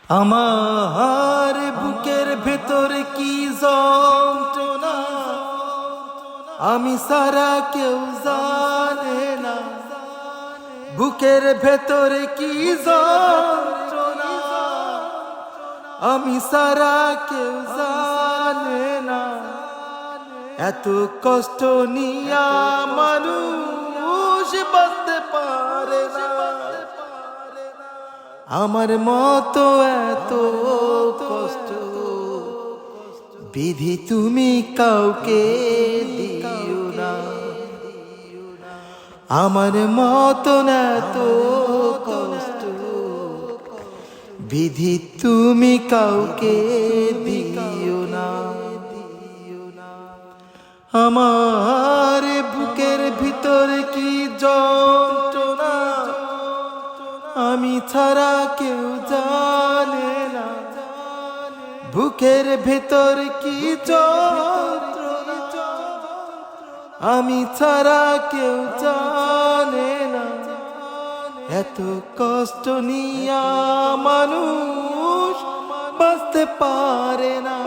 আমার বুকের ভেতর কি যন্ত্রণা, আমি সারা কেউ জানে না। বুকের ভেতর কি যন্ত্রণা, আমি সারা কেউ জানে না। এত কষ্ট নিয়া মানুষ বাঁচতে পারে না। আমার মতো এত কষ্ট বিধি তুমি কাউকে দিও না। আমার মতো এত কষ্ট বিধি তুমি কাউকে দিও না। আমার বুকের ভিতর কি যন্ত্রণা, আমি ছাড়া কেউ জানে না। বুকের ভেতর কি যন্ত্রণা, আমি ছাড়া কেউ জানে না। এত কষ্ট নিয়া মানুষ বাঁচতে পারে না।